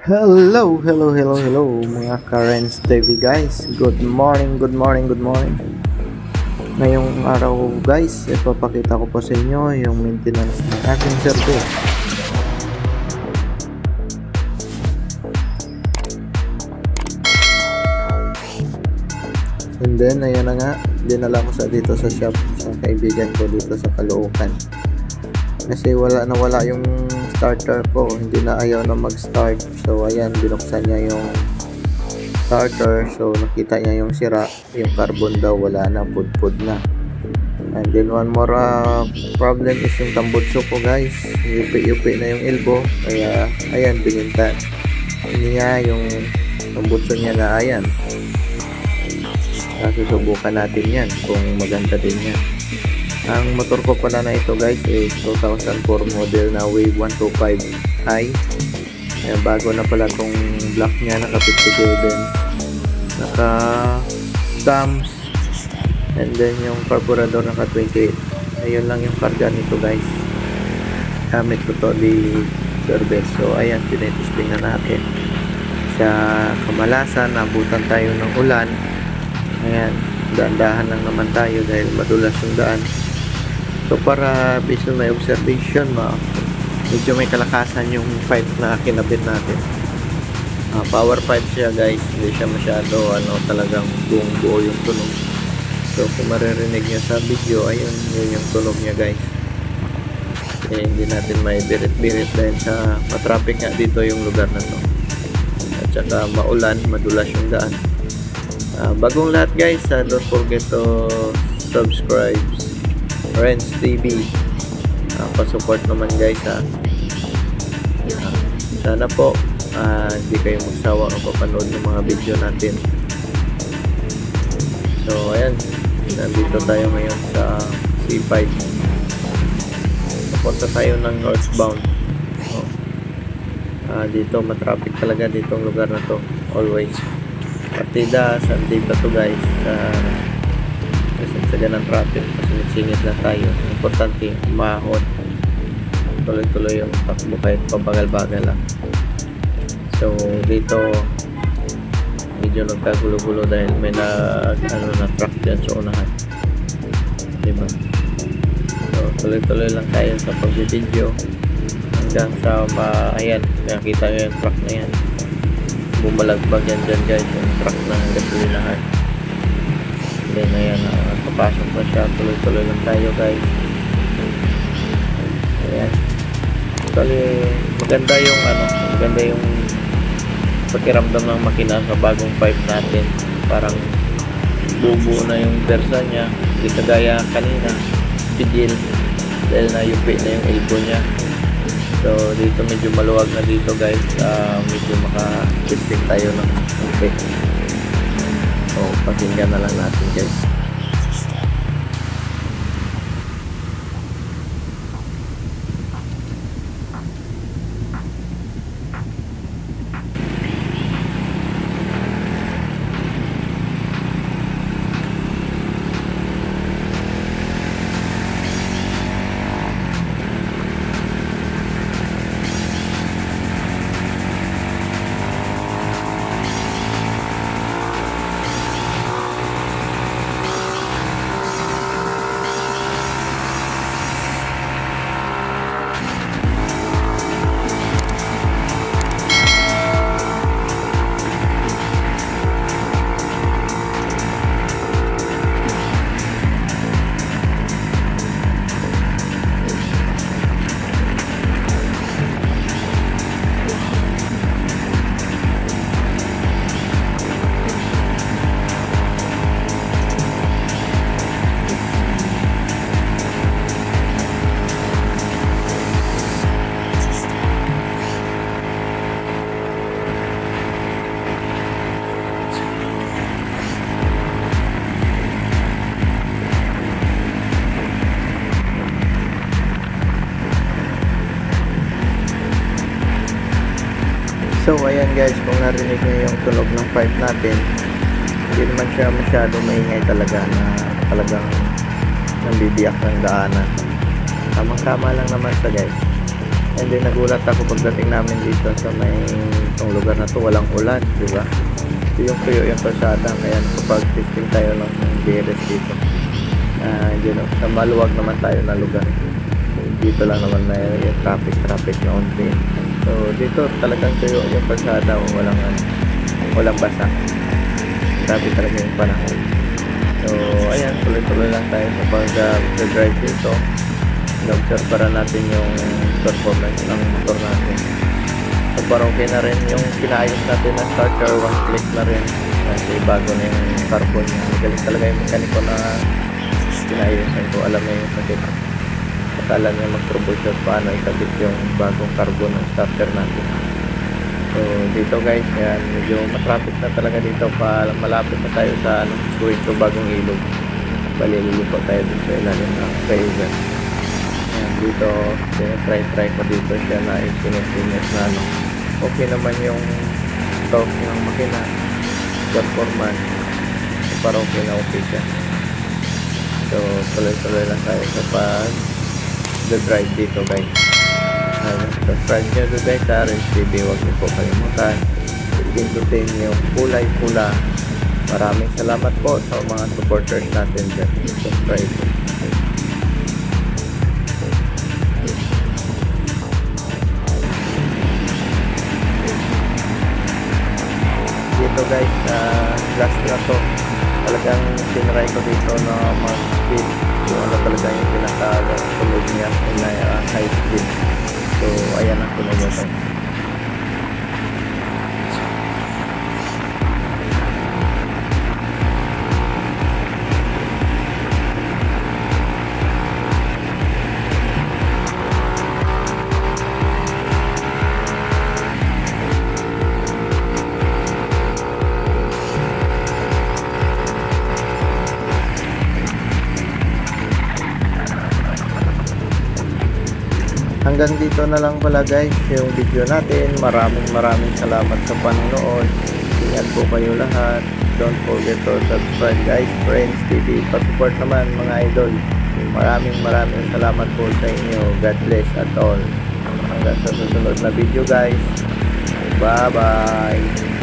Hello mga Karens TV guys. Good morning, good morning, good morning. Ngayong araw guys, ipapakita ko po sa inyo yung maintenance ng aking server. And then, ayan na nga, dinala ko dito sa shop sa kaibigan ko dito sa Caloocan. Kasi wala yung starter ko, hindi na ayaw na mag-start. So ayan, binuksan niya yung starter, so nakita niya yung sira, yung carbon daw wala na, pudpud na. And then one more problem is yung tambutso ko guys, yupi na yung elbow, kaya ayan, binintan niya yung tambutso niya na ayan. Susubukan natin yan kung maganda din yan. Ang motor ko pala na ito guys is 2004 model na Wave 125i. Bago na pala tong block niya, naka 57, naka stamps, and then yung carburetor naka 28. Ayun lang yung karga nito guys. Gamit ko to di service. So ayan, tinetesting na natin sa Kamalasan. Nabutan tayo ng ulan. Ayan, dahan-dahan lang naman tayo dahil madulas yung daan. So para based on my observation, medyo may kalakasan yung pipe na kinabit natin. Power pipe siya guys, hindi siya masyado talagang buong buo yung tunog. So kung maririnig niya sa video, ayun, yun yung tunog niya guys. Hindi natin may birit-birit dahil sa matraffic nga dito yung lugar na to. At saka maulan, madulas yung daan. Bagong lahat guys, don't forget to subscribe Renz TV. Pa-support naman guys sana po hindi kayo magsawa ang papanood ng mga video natin. So ayan, nandito tayo ngayon sa C5. Papunta tayo ng northbound. Dito matraffic talaga ditong lugar na to, always. Partida Sunday pa to guys, kasi sa ganang traffic, singit lang tayo. Importante, umahon, tuloy-tuloy yung takbo kahit pabagal-bagal lang. So dito medyo nagkagulo-gulo dahil may na truck dyan sa unahan, diba? So tuloy-tuloy lang tayo sa pag-video hanggang sa ayan, nakita nyo yung truck na yan, bumalagbag yan dyan guys, yung truck ng gasolinahan. Then ayan, papasok na siya, tuloy-tuloy lang tayo guys. Ayan, actually maganda yung pakiramdam ng makina sa bagong pipe natin. Parang bubuo na yung versa niya, hindi kagaya kanina pidil dahil na-yupi na yung elbow niya. So dito medyo maluwag na dito guys, medyo maka-testing tayo ng yupi. So pakinggan na lang natin guys. So ayan guys, kung narinig nyo yung tunog ng pipe natin, hindi naman siya masyado maingay talaga na talagang nambibiyak ng daanan. Tamang-tama lang naman sa guys. And then nagulat ako pagdating namin dito sa may itong lugar na to, walang ulan, di ba? Ito yung tuyo yung kalsada, kaya kapag testing tayo ng DRS dito. Sa maluwag naman tayo na lugar. Dito lang naman na yung traffic na onti. So dito talagang tuyo yung kalsada, walang basa. Grabe talaga yung panahon. So ayan, tuloy-tuloy lang tayo sa pag-drive dito. Na-observe para natin yung performance ng motor natin. So parang okay na rin yung pinaayos natin na starter, one click na rin kasi bago na yung carbon. Galing talaga yung mekaniko na pinaayos ko, alam na yung sakit. Akala niya mag-troubleshoot paano ikabit yung bagong carbon ng starter natin. So dito guys, yan, medyo matraffic na talaga dito, malapit na tayo sa going to bagong ilog. Balililiko tayo dito sa ilalim ng flyover. Yan, dito try ko dito siya na isinus na okay naman yung torque ng makina, performance, so para okay siya. So tuloy-tuloy lang tayo sa pag-drive dito guys. Subscribe nyo to guys sa Renz TV, huwag niyo po kalimutan pindutin yung kulay pula. Maraming salamat po sa mga supporters natin dyan. Subscribe. Dito guys, last na to, talagang tinry ko dito na mag-speed yung talaga yung pinaka-tulog niya na high speed. So ayan ang tunog niya guys. Hanggang dito na lang pala guys yung video natin. Maraming salamat sa panonood. Ingat po kayo lahat. Don't forget to subscribe guys. Renz TV, pa-support naman mga idol. Maraming salamat po sa inyo. God bless at all. Hanggang sa susunod na video guys. Bye bye.